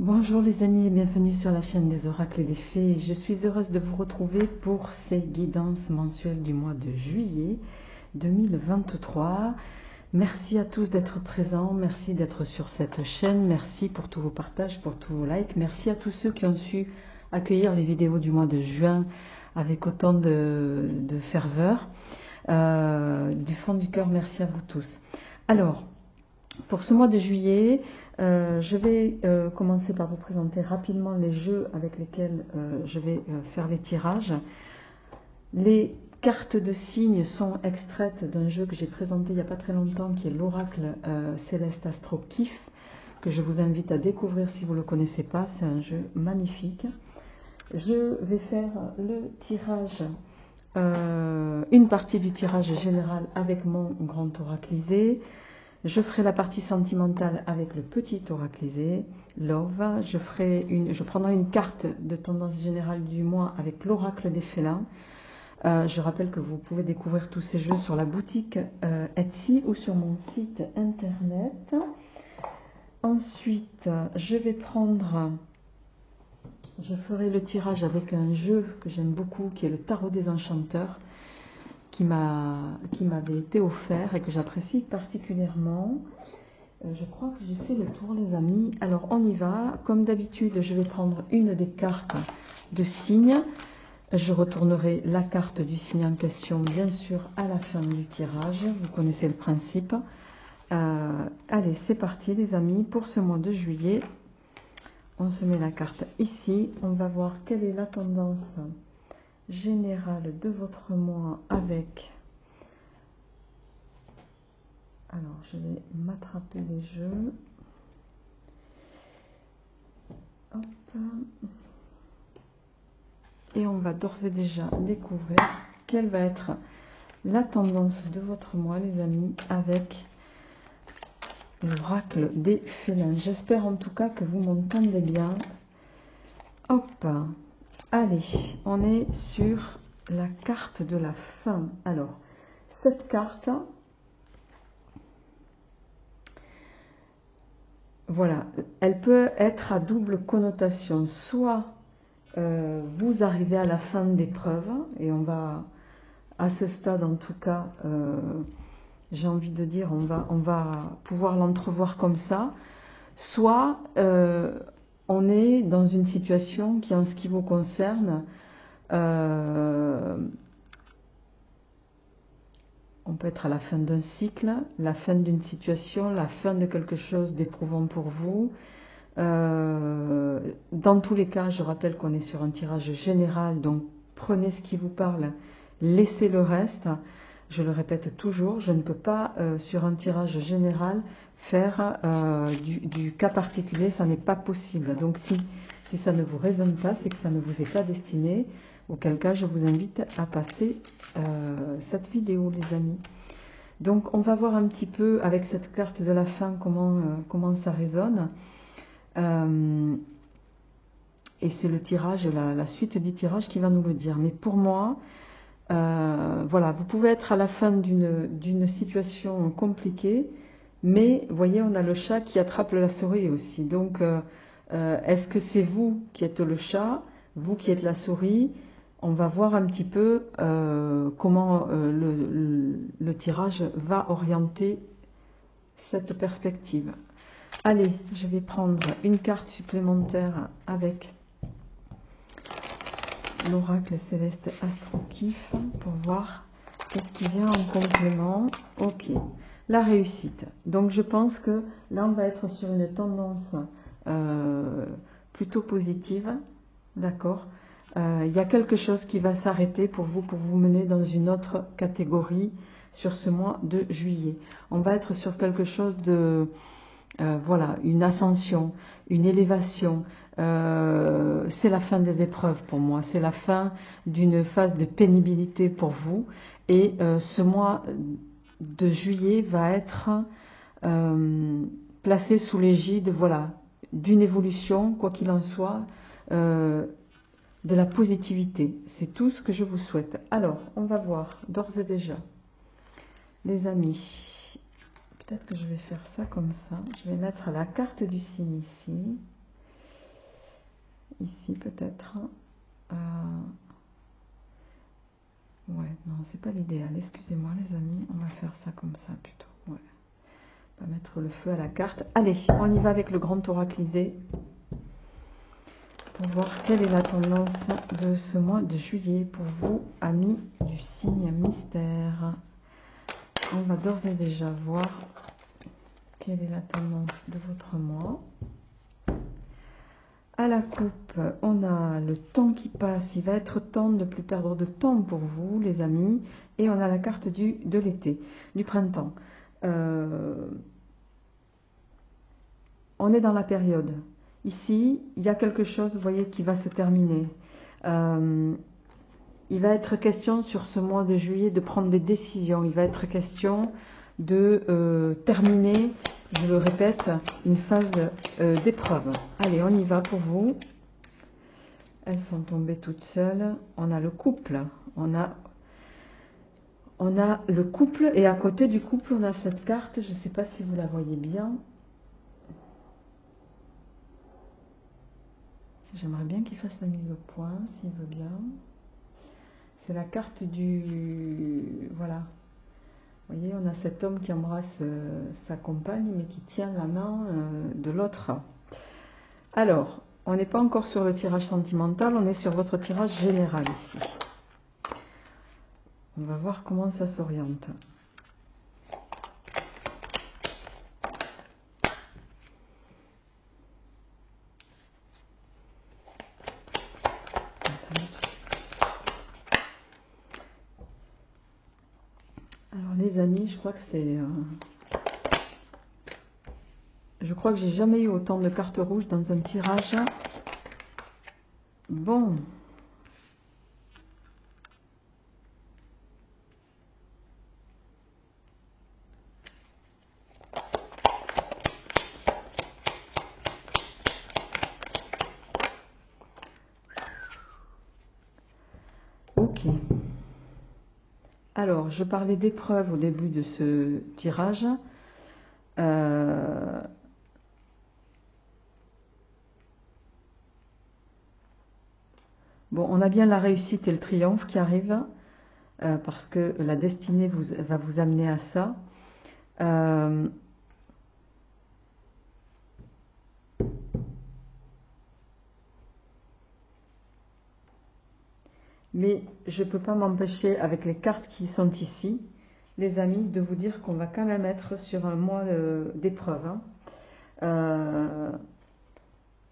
Bonjour les amis et bienvenue sur la chaîne des oracles et des fées. Je suis heureuse de vous retrouver pour ces guidances mensuelles du mois de juillet 2023. Merci à tous d'être présents, merci d'être sur cette chaîne, merci pour tous vos partages, pour tous vos likes. Merci à tous ceux qui ont su accueillir les vidéos du mois de juin avec autant de ferveur. Du fond du cœur, merci à vous tous. Alors, pour ce mois de juillet, je vais commencer par vous présenter rapidement les jeux avec lesquels je vais faire les tirages. Les cartes de signes sont extraites d'un jeu que j'ai présenté il n'y a pas très longtemps, qui est l'Oracle Céleste Astro Kiff, que je vous invite à découvrir si vous ne le connaissez pas. C'est un jeu magnifique. Je vais faire le tirage, une partie du tirage général avec mon grand oraclisé. Je ferai la partie sentimentale avec le petit oraclisé, Love. Je prendrai une carte de tendance générale du mois avec l'oracle des félins. Je rappelle que vous pouvez découvrir tous ces jeux sur la boutique Etsy ou sur mon site internet. Ensuite, je ferai le tirage avec un jeu que j'aime beaucoup, qui est le Tarot des Enchanteurs, qui m'avait été offert et que j'apprécie particulièrement. Je crois que j'ai fait le tour les amis. Alors on y va. Comme d'habitude, je vais prendre une des cartes de signe. Je retournerai la carte du signe en question bien sûr à la fin du tirage. Vous connaissez le principe. Allez, c'est parti les amis pour ce mois de juillet. On se met la carte ici. On va voir quelle est la tendance générale de votre mois avec... Alors, je vais m'attraper les jeux. Hop. Et on va d'ores et déjà découvrir quelle va être la tendance de votre mois, les amis, avec l'oracle des félins. J'espère en tout cas que vous m'entendez bien. Hop. Allez, on est sur la carte de la fin. Alors, cette carte... Voilà, elle peut être à double connotation. Soit vous arrivez à la fin d'épreuve, et on va, à ce stade en tout cas, j'ai envie de dire, on va pouvoir l'entrevoir comme ça. Soit on est dans une situation qui, en ce qui vous concerne, on peut être à la fin d'un cycle, la fin d'une situation, la fin de quelque chose d'éprouvant pour vous. Dans tous les cas, je rappelle qu'on est sur un tirage général, donc prenez ce qui vous parle, laissez le reste. Je le répète toujours, je ne peux pas sur un tirage général faire du cas particulier, ça n'est pas possible. Donc si ça ne vous résonne pas, c'est que ça ne vous est pas destiné. Auquel cas, je vous invite à passer cette vidéo, les amis. Donc, on va voir un petit peu avec cette carte de la fin comment ça résonne. Et c'est le tirage, la suite du tirage qui va nous le dire. Mais pour moi, voilà, vous pouvez être à la fin d'une situation compliquée, mais vous voyez, on a le chat qui attrape la souris aussi. Donc, est-ce que c'est vous qui êtes le chat, vous qui êtes la souris? On va voir un petit peu comment le tirage va orienter cette perspective. Allez, je vais prendre une carte supplémentaire avec l'oracle céleste Astro Kiff pour voir qu'est-ce qui vient en complément. Ok, la réussite. Donc je pense que là on va être sur une tendance plutôt positive, d'accord. Il y a quelque chose qui va s'arrêter pour vous mener dans une autre catégorie sur ce mois de juillet. On va être sur quelque chose de, voilà, une ascension, une élévation. C'est la fin des épreuves pour moi, c'est la fin d'une phase de pénibilité pour vous. Et ce mois de juillet va être placé sous l'égide, voilà, d'une évolution, quoi qu'il en soit, de la positivité. C'est tout ce que je vous souhaite. Alors, on va voir d'ores et déjà, les amis. Peut-être que je vais faire ça comme ça. Je vais mettre la carte du signe ici. ici peut-être. Ouais, non, c'est pas l'idéal. Excusez-moi les amis, on va faire ça comme ça plutôt. Ouais. On va mettre le feu à la carte. Allez, on y va avec le grand oraclisé pour voir quelle est la tendance de ce mois de juillet pour vous, amis du signe mystère. On va d'ores et déjà voir quelle est la tendance de votre mois. À la coupe, on a le temps qui passe. Il va être temps de ne plus perdre de temps pour vous, les amis. Et on a la carte de l'été, du printemps. On est dans la période. Ici, il y a quelque chose, vous voyez, qui va se terminer. Il va être question sur ce mois de juillet de prendre des décisions. Il va être question de terminer, je le répète, une phase d'épreuve. Allez, on y va pour vous. Elles sont tombées toutes seules. On a le couple. On a le couple et à côté du couple, on a cette carte. Je ne sais pas si vous la voyez bien. J'aimerais bien qu'il fasse la mise au point, s'il veut bien. C'est la carte du... Voilà. Vous voyez, on a cet homme qui embrasse sa compagne, mais qui tient la main de l'autre. Alors, on n'est pas encore sur le tirage sentimental, on est sur votre tirage général ici. On va voir comment ça s'oriente. Alors les amis, je crois que c'est... Je crois que j'ai jamais eu autant de cartes rouges dans un tirage. Bon. Ok. Alors, je parlais d'épreuve au début de ce tirage. Bon, on a bien la réussite et le triomphe qui arrivent, parce que la destinée va vous amener à ça. Mais je ne peux pas m'empêcher, avec les cartes qui sont ici, les amis, de vous dire qu'on va quand même être sur un mois d'épreuve.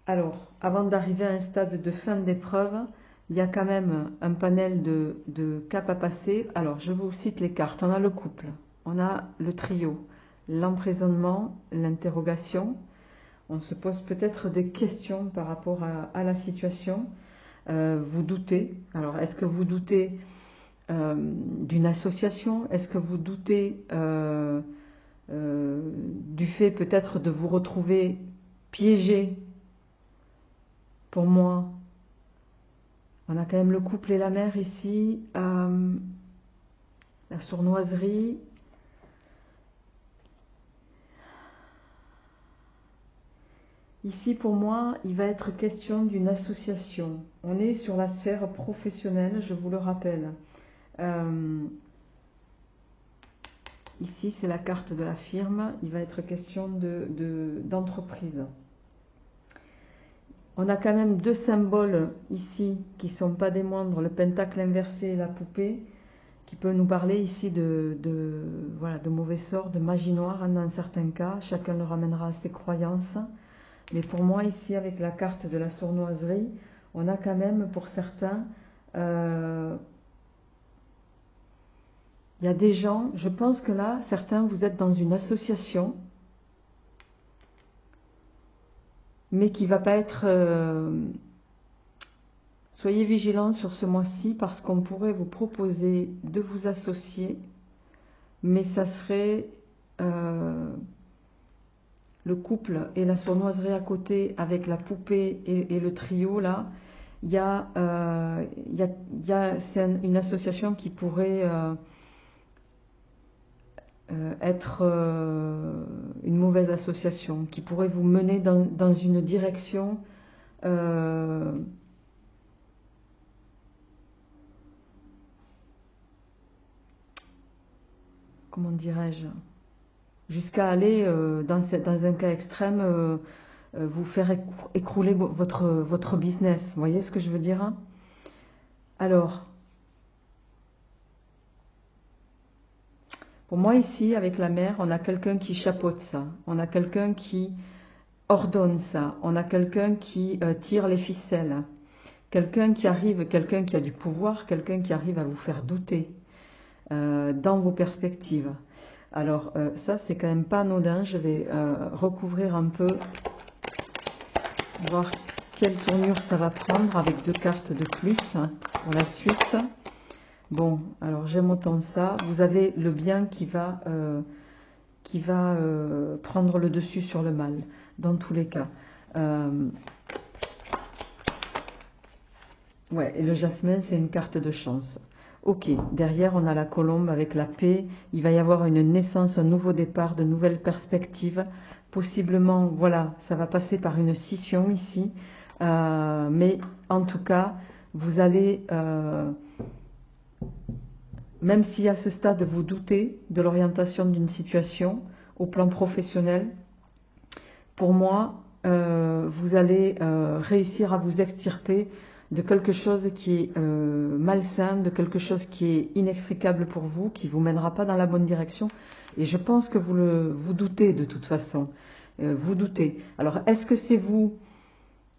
Alors, avant d'arriver à un stade de fin d'épreuve, il y a quand même un panel de caps à passer. Alors, je vous cite les cartes. On a le couple, on a le trio, l'emprisonnement, l'interrogation. On se pose peut-être des questions par rapport à la situation. Vous doutez. Alors, est-ce que vous doutez d'une association? Est-ce que vous doutez du fait peut-être de vous retrouver piégé? Pour moi, on a quand même le couple et la mère ici, la sournoiserie. Ici, pour moi, il va être question d'une association. On est sur la sphère professionnelle, je vous le rappelle. Ici, c'est la carte de la firme. Il va être question d'entreprise. On a quand même deux symboles ici qui ne sont pas des moindres, le pentacle inversé et la poupée, qui peut nous parler ici voilà, de mauvais sorts, de magie noire dans certains cas. Chacun le ramènera à ses croyances. Mais pour moi, ici, avec la carte de la sournoiserie, on a quand même, pour certains, il y a des gens, je pense que là, certains, vous êtes dans une association, mais qui ne va pas être... soyez vigilants sur ce mois-ci, parce qu'on pourrait vous proposer de vous associer, mais ça serait... le couple et la sournoiserie à côté avec la poupée et le trio là, c'est une association qui pourrait être une mauvaise association, qui pourrait vous mener dans une direction comment dirais-je, jusqu'à aller, dans un cas extrême, vous faire écrouler votre business. Vous voyez ce que je veux dire, hein? Alors, pour moi ici, avec la mère, on a quelqu'un qui chapeaute ça. On a quelqu'un qui ordonne ça. On a quelqu'un qui tire les ficelles. Quelqu'un qui arrive, quelqu'un qui a du pouvoir, quelqu'un qui arrive à vous faire douter dans vos perspectives. Alors, ça, c'est quand même pas anodin. Je vais recouvrir un peu, voir quelle tournure ça va prendre avec 2 cartes de plus pour la suite. Bon, alors j'aime autant ça. Vous avez le bien qui va prendre le dessus sur le mal, dans tous les cas. Ouais, et le jasmin, c'est une carte de chance. Ok, derrière, on a la colombe avec la paix. Il va y avoir une naissance, un nouveau départ, de nouvelles perspectives. Possiblement, voilà, ça va passer par une scission ici. Mais en tout cas, vous allez, même si à ce stade vous doutez de l'orientation d'une situation au plan professionnel, pour moi, vous allez réussir à vous extirper de quelque chose qui est malsain, de quelque chose qui est inextricable pour vous, qui ne vous mènera pas dans la bonne direction. Et je pense que vous doutez de toute façon. Vous doutez. Alors, est-ce que c'est vous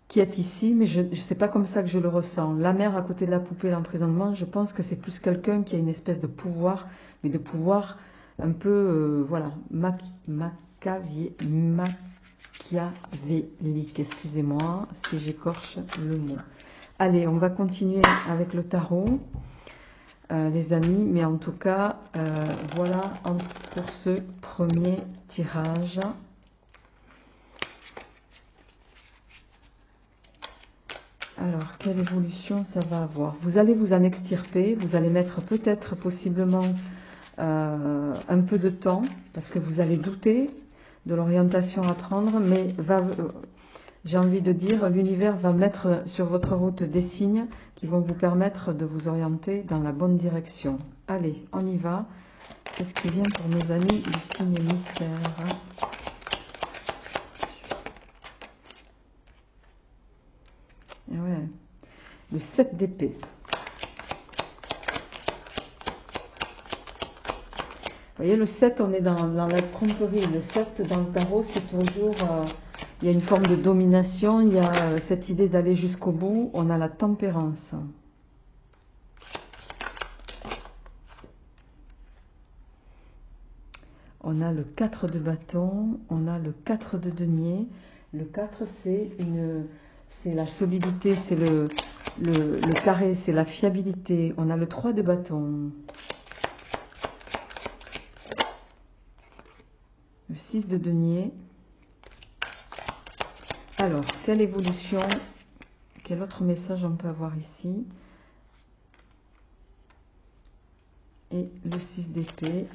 qui êtes ici? Mais je ne sais pas comme ça que je le ressens. La mère à côté de la poupée, l'emprisonnement, je pense que c'est plus quelqu'un qui a une espèce de pouvoir, mais de pouvoir un peu, voilà, machiavélique, excusez-moi si j'écorche le mot. Allez, on va continuer avec le tarot, les amis, mais en tout cas, voilà pour ce premier tirage. Alors, quelle évolution ça va avoir? Vous allez vous en extirper, vous allez mettre peut-être, possiblement, un peu de temps, parce que vous allez douter de l'orientation à prendre, mais j'ai envie de dire, l'univers va mettre sur votre route des signes qui vont vous permettre de vous orienter dans la bonne direction. Allez, on y va. Qu'est-ce qui vient pour nos amis du signe mystère? Et ouais, le 7 d'épée. Vous voyez, le 7, on est dans la tromperie. Le 7, dans le tarot, c'est toujours... il y a une forme de domination, il y a cette idée d'aller jusqu'au bout. On a la tempérance. On a le 4 de bâton, on a le 4 de denier. Le 4, c'est la solidité, c'est le carré, c'est la fiabilité. On a le 3 de bâton. Le 6 de denier. Alors, quelle évolution, quel autre message on peut avoir ici? Et le 6 d'épée.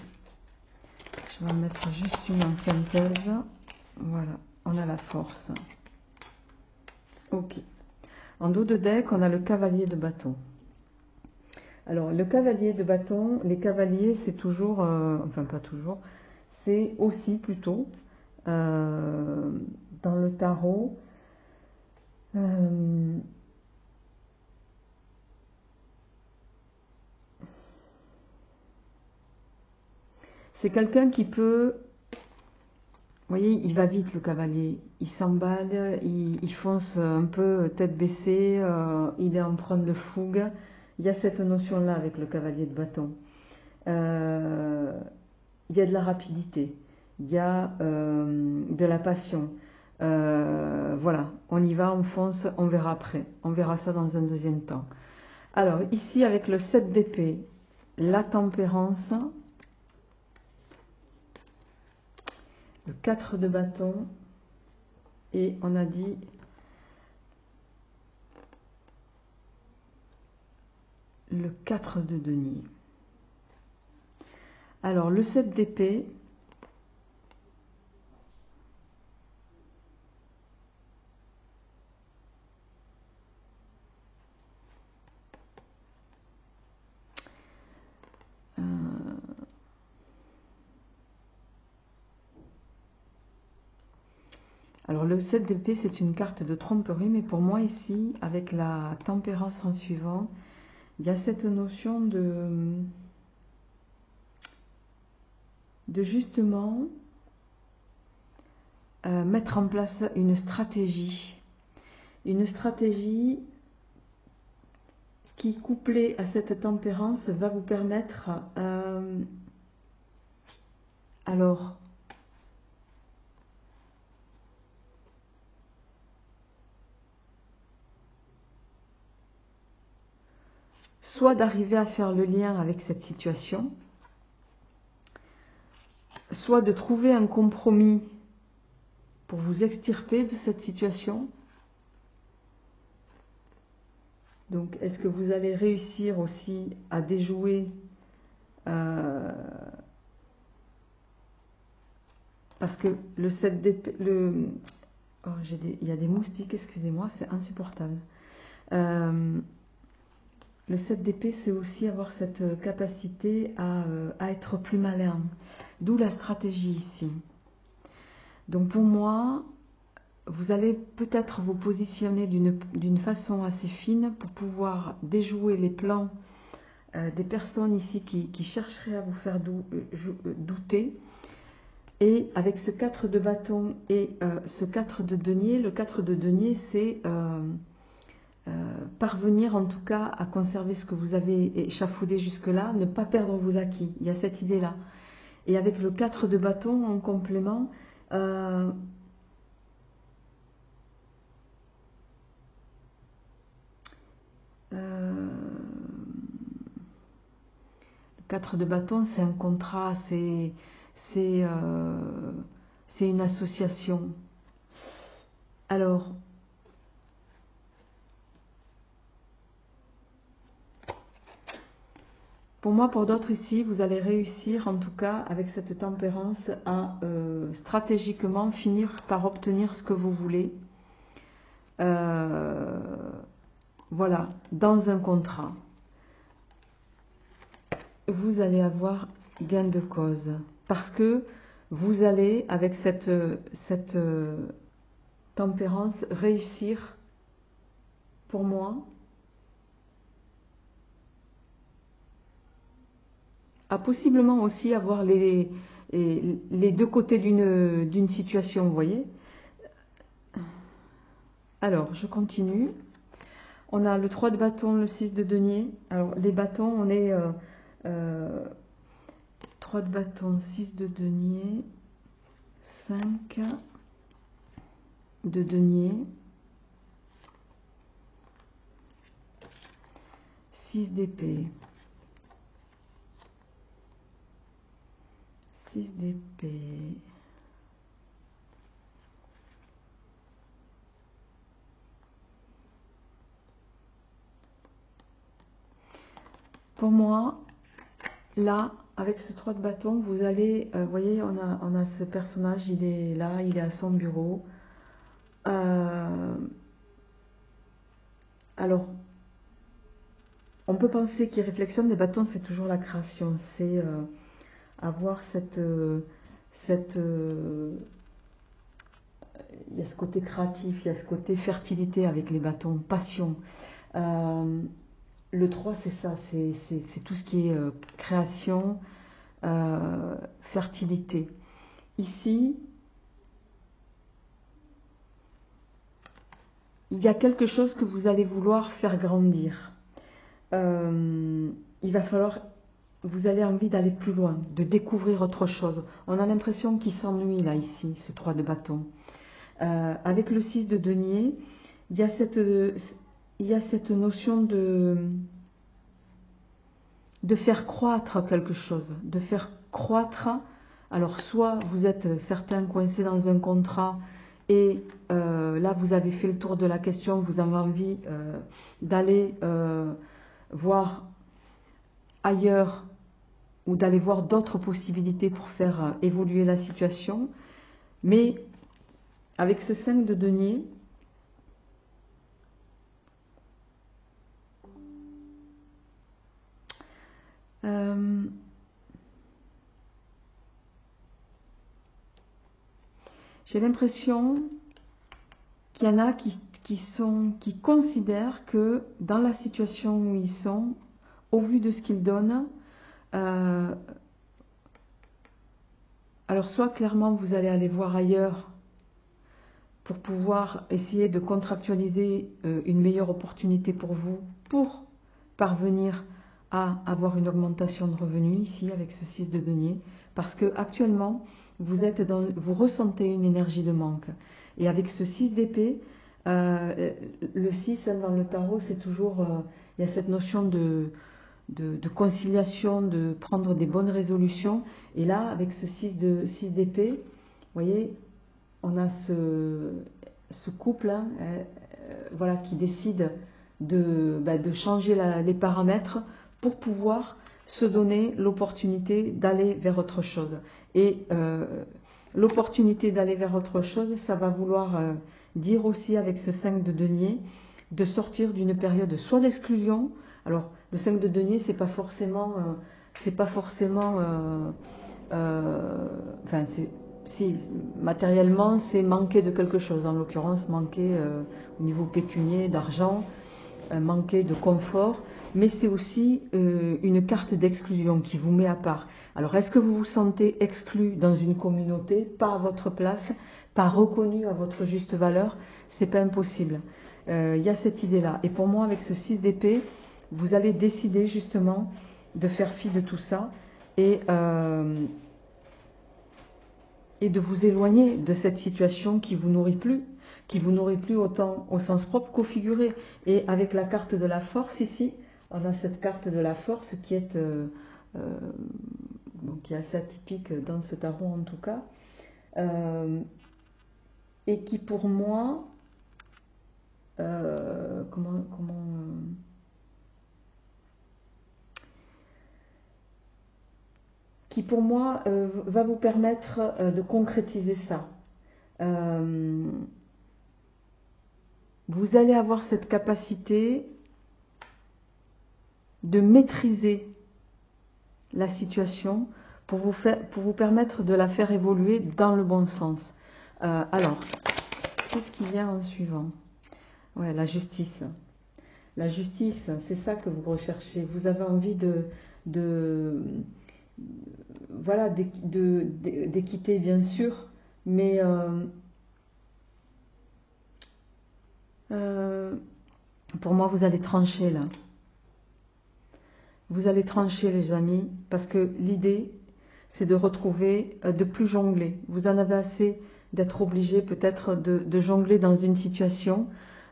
Je vais en mettre juste une en synthèse. Voilà, on a la force. Ok. En dos de deck, on a le cavalier de bâton. Alors, le cavalier de bâton, les cavaliers, c'est toujours, enfin pas toujours, c'est aussi plutôt, dans le tarot, c'est quelqu'un qui peut, vous voyez, il va vite le cavalier, il s'emballe, il fonce un peu tête baissée, il est empreint de fougue. Il y a cette notion-là avec le cavalier de bâton. Il y a de la rapidité, il y a de la passion. Voilà, on y va, on fonce, on verra après. On verra ça dans un deuxième temps. Alors, ici, avec le 7 d'épée, la tempérance, le 4 de bâton, et on a dit le 4 de denier. Alors, le 7 d'épée, Alors le 7 d'épée, c'est une carte de tromperie, mais pour moi ici, avec la tempérance en suivant, il y a cette notion de justement mettre en place une stratégie qui, couplée à cette tempérance, va vous permettre alors soit d'arriver à faire le lien avec cette situation, soit de trouver un compromis pour vous extirper de cette situation. Donc, est-ce que vous allez réussir aussi à déjouer parce que le 7 d'épée, oh, il y a des moustiques, excusez-moi, c'est insupportable. Le 7 d'épée, c'est aussi avoir cette capacité à être plus malin, d'où la stratégie ici. Donc pour moi, vous allez peut-être vous positionner d'une façon assez fine pour pouvoir déjouer les plans des personnes ici qui chercheraient à vous faire douter. Et avec ce 4 de bâton et ce 4 de denier, le 4 de denier, c'est parvenir en tout cas à conserver ce que vous avez échafaudé jusque-là, ne pas perdre vos acquis. Il y a cette idée-là. Et avec le 4 de bâton en complément, le 4 de bâton, c'est un contrat, c'est une association. Alors, pour moi, pour d'autres ici, vous allez réussir, en tout cas, avec cette tempérance, à stratégiquement finir par obtenir ce que vous voulez. Voilà, dans un contrat. Vous allez avoir gain de cause. Parce que vous allez, avec cette tempérance, réussir, pour moi, à possiblement aussi avoir les deux côtés d'une situation, vous voyez. Alors, je continue. On a le 3 de bâton, le 6 de denier. Alors, les bâtons, on est 3 de bâton, 6 de denier, 5 de denier, 6 d'épée, 6 d'épée, pour moi, là, avec ce 3 de bâton, vous allez, vous voyez, on a ce personnage, il est là, il est à son bureau. Alors, on peut penser qu'il réflexionne, les bâtons, c'est toujours la création, c'est avoir il y a ce côté créatif, il y a ce côté fertilité avec les bâtons, passion. Le 3, c'est ça, c'est tout ce qui est création, fertilité. Ici, il y a quelque chose que vous allez vouloir faire grandir. Il va falloir, vous avez envie d'aller plus loin, de découvrir autre chose. On a l'impression qu'il s'ennuie là, ici, ce 3 de bâton. Avec le 6 de denier, il y a cette notion de faire croître quelque chose, de faire croître. Alors soit vous êtes certains coincés dans un contrat et là vous avez fait le tour de la question, vous avez envie d'aller voir ailleurs ou d'aller voir d'autres possibilités pour faire évoluer la situation. Mais avec ce 5 de denier, j'ai l'impression qu'il y en a qui considèrent que dans la situation où ils sont, au vu de ce qu'ils donnent, alors soit clairement vous allez aller voir ailleurs pour pouvoir essayer de contractualiser une meilleure opportunité pour vous, pour parvenir à avoir une augmentation de revenus ici avec ce 6 de denier, parce que actuellement vous ressentez une énergie de manque. Et avec ce 6 d'épée, le 6 dans le tarot, c'est toujours, il y a cette notion de conciliation, de prendre des bonnes résolutions. Et là, avec ce 6 d'épée, vous voyez, on a ce couple hein, voilà, qui décide de changer les paramètres pour pouvoir se donner l'opportunité d'aller vers autre chose. Et l'opportunité d'aller vers autre chose, ça va vouloir dire aussi avec ce 5 de denier, de sortir d'une période soit d'exclusion. Alors le 5 de denier, c'est pas forcément enfin, si matériellement c'est manquer de quelque chose, en l'occurrence manquer au niveau pécunier, d'argent, manquer de confort, mais c'est aussi une carte d'exclusion qui vous met à part. Alors est-ce que vous vous sentez exclu dans une communauté, pas à votre place, pas reconnu à votre juste valeur? C'est pas impossible. Il y a cette idée-là. Et pour moi, avec ce 6 d'épée, vous allez décider justement de faire fi de tout ça et de vous éloigner de cette situation qui vous nourrit plus autant au sens propre qu'au figuré. Et avec la carte de la force ici, on a cette carte de la force qui est qui est assez atypique dans ce tarot en tout cas, et qui pour moi qui pour moi va vous permettre de concrétiser ça. Vous allez avoir cette capacité de maîtriser la situation pour vous permettre de la faire évoluer dans le bon sens. Alors, qu'est-ce qui vient en suivant? Ouais, la justice. La justice, c'est ça que vous recherchez. Vous avez envie voilà, d'équité bien sûr, mais pour moi vous allez trancher là. Vous allez trancher les amis, parce que l'idée c'est de retrouver, de plus jongler. Vous en avez assez d'être obligé peut-être de jongler dans une situation,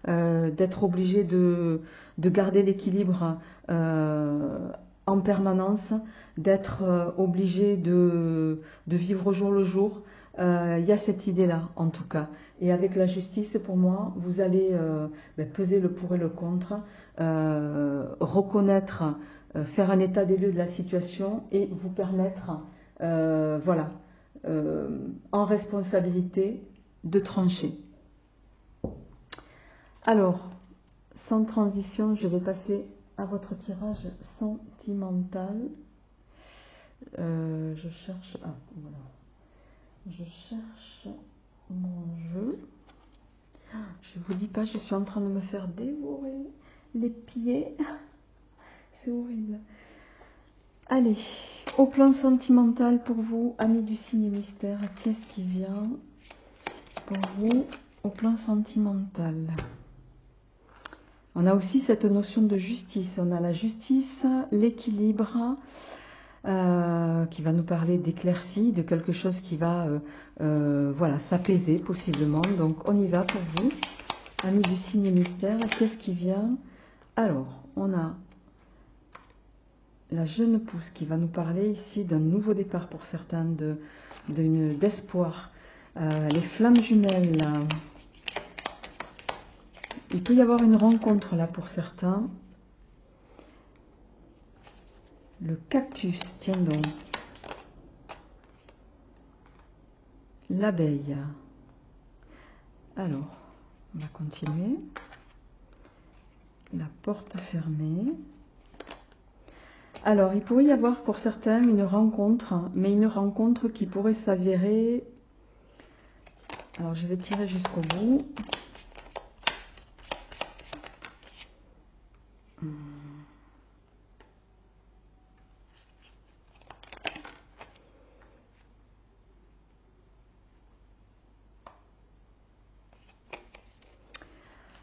d'être obligé de garder l'équilibre en permanence, d'être obligé de vivre au jour le jour. Il y a cette idée-là, en tout cas. Et avec la justice, pour moi, vous allez peser le pour et le contre, reconnaître, faire un état des lieux de la situation et vous permettre, voilà, en responsabilité, de trancher. Alors, sans transition, je vais passer à votre tirage sentimental. Je cherche... Ah, voilà. Je cherche mon jeu. Je vous dis pas, je suis en train de me faire dévorer les pieds. C'est horrible. Allez, au plan sentimental pour vous, amis du signe mystère, qu'est-ce qui vient pour vous au plan sentimental? On a aussi cette notion de justice. On a la justice, l'équilibre, qui va nous parler d'éclaircie, de quelque chose qui va voilà, s'apaiser possiblement. Donc on y va pour vous, amis du signe mystère. Qu'est-ce qui vient? Alors, on a la jeune pousse qui va nous parler ici d'un nouveau départ pour certains, d'espoir. Les flammes jumelles, là. Il peut y avoir une rencontre là pour certains. Le cactus, tiens donc. L'abeille. Alors, on va continuer. La porte fermée. Alors, il pourrait y avoir pour certains une rencontre, mais une rencontre qui pourrait s'avérer... Alors, je vais tirer jusqu'au bout.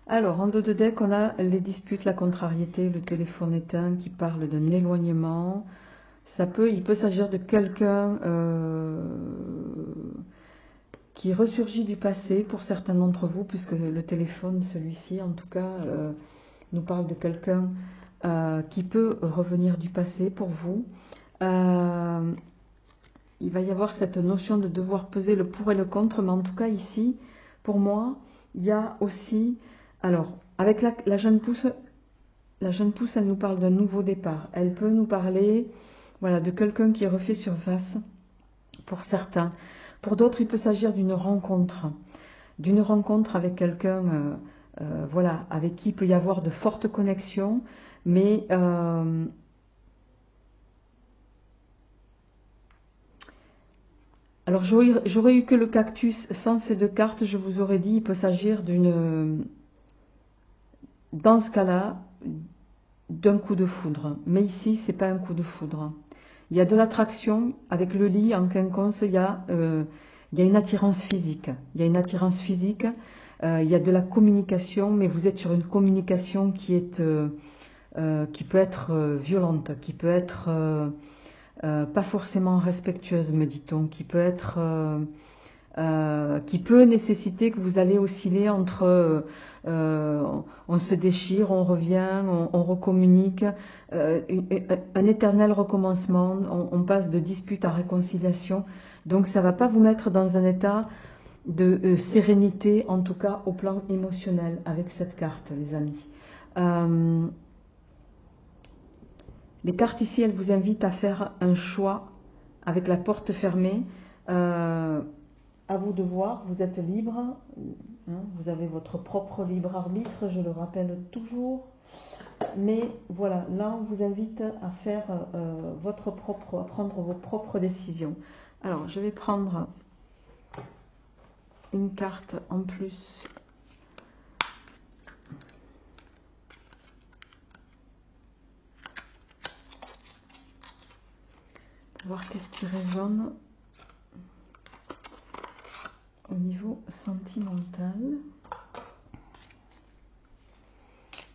Alors, en dos de deck, on a les disputes, la contrariété, le téléphone éteint qui parle d'un éloignement. Il peut s'agir de quelqu'un qui ressurgit du passé pour certains d'entre vous, puisque le téléphone, celui-ci en tout cas, nous parle de quelqu'un qui peut revenir du passé pour vous. Il va y avoir cette notion de devoir peser le pour et le contre, mais en tout cas ici, pour moi, il y a aussi, alors, avec la jeune pousse, elle nous parle d'un nouveau départ. Elle peut nous parler, voilà, de quelqu'un qui refait surface pour certains. Pour d'autres, il peut s'agir d'une rencontre avec quelqu'un, voilà, avec qui il peut y avoir de fortes connexions, mais alors j'aurais eu que le cactus sans ces deux cartes, je vous aurais dit, il peut s'agir dans ce cas-là, d'un coup de foudre. Mais ici, c'est pas un coup de foudre. Il y a de l'attraction avec le lit en quinconce, il y a une attirance physique. Il y a une attirance physique, il y a de la communication, mais vous êtes sur une communication qui peut être violente, qui peut être pas forcément respectueuse, me dit-on, qui peut nécessiter que vous allez osciller entre on se déchire, on revient, on recommunique, un éternel recommencement, on passe de dispute à réconciliation. Donc ça ne va pas vous mettre dans un état de sérénité, en tout cas au plan émotionnel, avec cette carte, les amis. Les cartes ici, elles vous invitent à faire un choix avec la porte fermée. À vous de voir, vous êtes libre, hein, vous avez votre propre libre arbitre, je le rappelle toujours. Mais voilà, là on vous invite à faire à prendre vos propres décisions. Alors je vais prendre une carte en plus. Pour voir qu'est-ce qui résonne au niveau sentimental.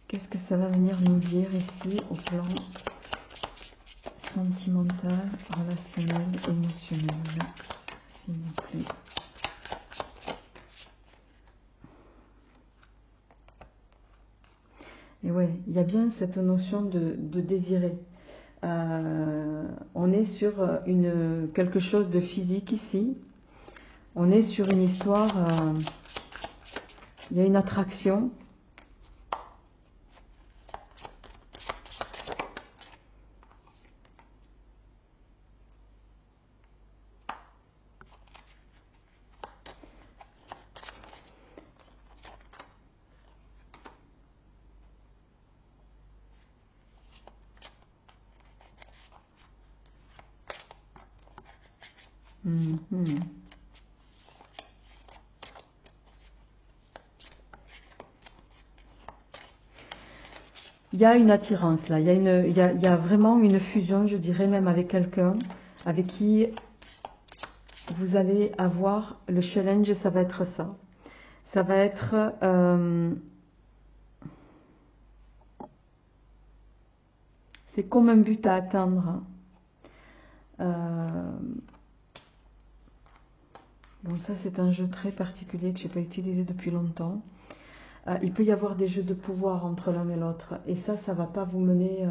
Qu'est-ce que ça va venir nous dire ici au plan sentimental, relationnel, émotionnel, s'il vous plaît. Et ouais, il y a bien cette notion de désirer. On est sur quelque chose de physique ici. On est sur une histoire, il y a une attraction. Il y a une attirance là, il y a vraiment une fusion, je dirais même avec quelqu'un avec qui vous allez avoir le challenge, ça va être ça. Ça va être c'est comme un but à atteindre. Bon, ça c'est un jeu très particulier que je n'ai pas utilisé depuis longtemps. Il peut y avoir des jeux de pouvoir entre l'un et l'autre. Et ça ne va pas vous mener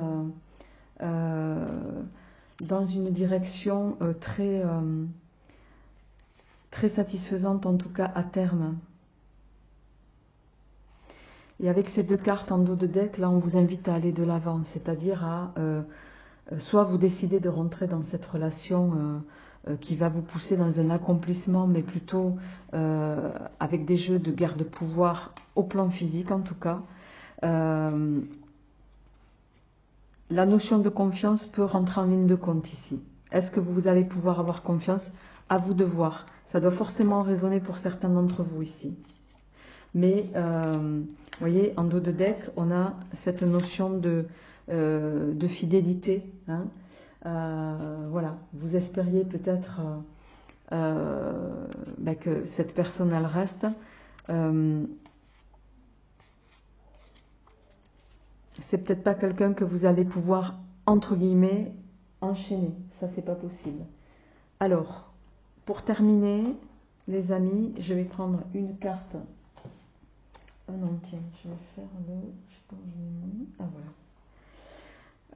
dans une direction très satisfaisante, en tout cas à terme. Et avec ces deux cartes en dos de deck, là, on vous invite à aller de l'avant, c'est-à-dire soit vous décidez de rentrer dans cette relation qui va vous pousser dans un accomplissement, mais plutôt avec des jeux de guerre de pouvoir au plan physique en tout cas. La notion de confiance peut rentrer en ligne de compte ici. Est-ce que vous allez pouvoir avoir confiance? À vous de voir. Ça doit forcément résonner pour certains d'entre vous ici. Mais, vous voyez, en dos de deck, on a cette notion de fidélité. Hein. Voilà, vous espériez peut-être que cette personne, elle reste. c'est peut-être pas quelqu'un que vous allez pouvoir, entre guillemets, enchaîner. Ça, c'est pas possible. Alors, pour terminer, les amis, je vais prendre une carte. Ah non, tiens, je vais faire le... Je sais pas où je l'ai mis. Ah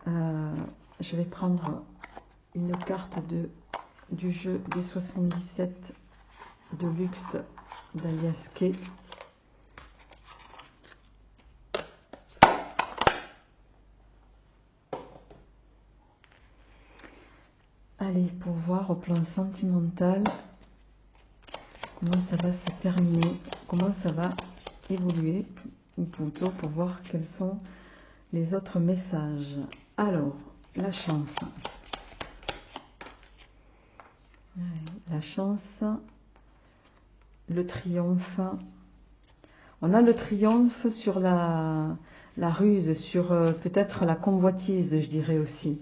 voilà. Je vais prendre une carte du jeu des 77 de luxe d'Alias Kay. Allez, pour voir au plan sentimental comment ça va se terminer, comment ça va évoluer, ou plutôt pour voir quels sont les autres messages. Alors, la chance. La chance, le triomphe. On a le triomphe sur la ruse, sur peut-être la convoitise, je dirais aussi.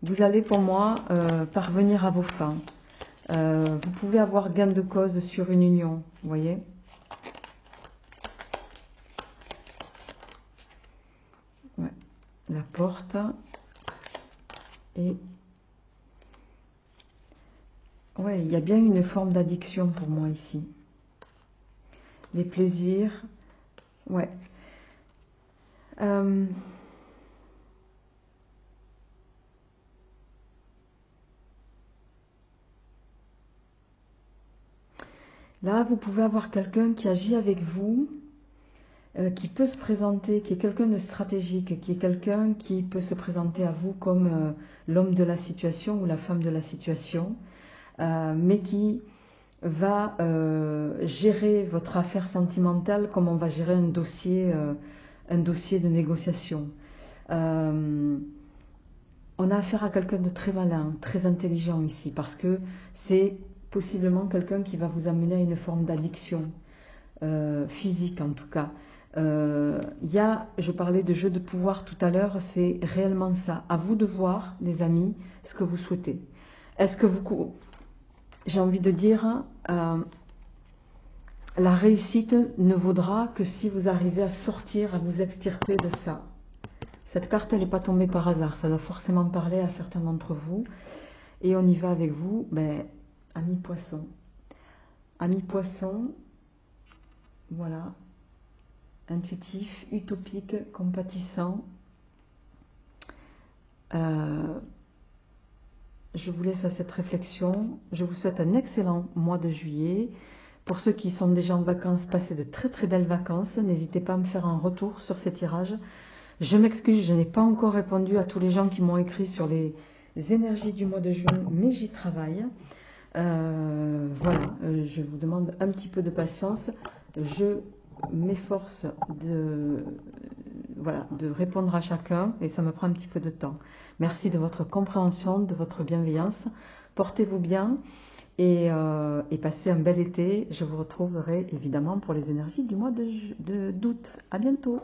Vous allez pour moi parvenir à vos fins. Vous pouvez avoir gain de cause sur une union, vous voyez. Ouais. La porte. Et ouais, il y a bien une forme d'addiction pour moi ici. Les plaisirs. Ouais. Là, vous pouvez avoir quelqu'un qui agit avec vous, qui peut se présenter, qui est quelqu'un de stratégique, qui est quelqu'un qui peut se présenter à vous comme l'homme de la situation ou la femme de la situation, mais qui va gérer votre affaire sentimentale comme on va gérer un dossier de négociation. On a affaire à quelqu'un de très malin, très intelligent ici, parce que c'est possiblement quelqu'un qui va vous amener à une forme d'addiction, physique en tout cas. Je parlais de jeu de pouvoir tout à l'heure, c'est réellement ça. À vous de voir, les amis, ce que vous souhaitez. Est-ce que vous... J'ai envie de dire, la réussite ne vaudra que si vous arrivez à sortir, à vous extirper de ça. Cette carte, elle n'est pas tombée par hasard, ça doit forcément parler à certains d'entre vous. Et on y va avec vous, ami poisson. Ami poisson, voilà, intuitif, utopique, compatissant. Je vous laisse à cette réflexion. Je vous souhaite un excellent mois de juillet. Pour ceux qui sont déjà en vacances, passez de très très belles vacances. N'hésitez pas à me faire un retour sur ces tirages. Je m'excuse, je n'ai pas encore répondu à tous les gens qui m'ont écrit sur les énergies du mois de juin, mais j'y travaille. Voilà, je vous demande un petit peu de patience. Je m'efforce de répondre à chacun et ça me prend un petit peu de temps. Merci de votre compréhension, de votre bienveillance. Portez-vous bien et passez un bel été. Je vous retrouverai évidemment pour les énergies du mois d'août. À bientôt.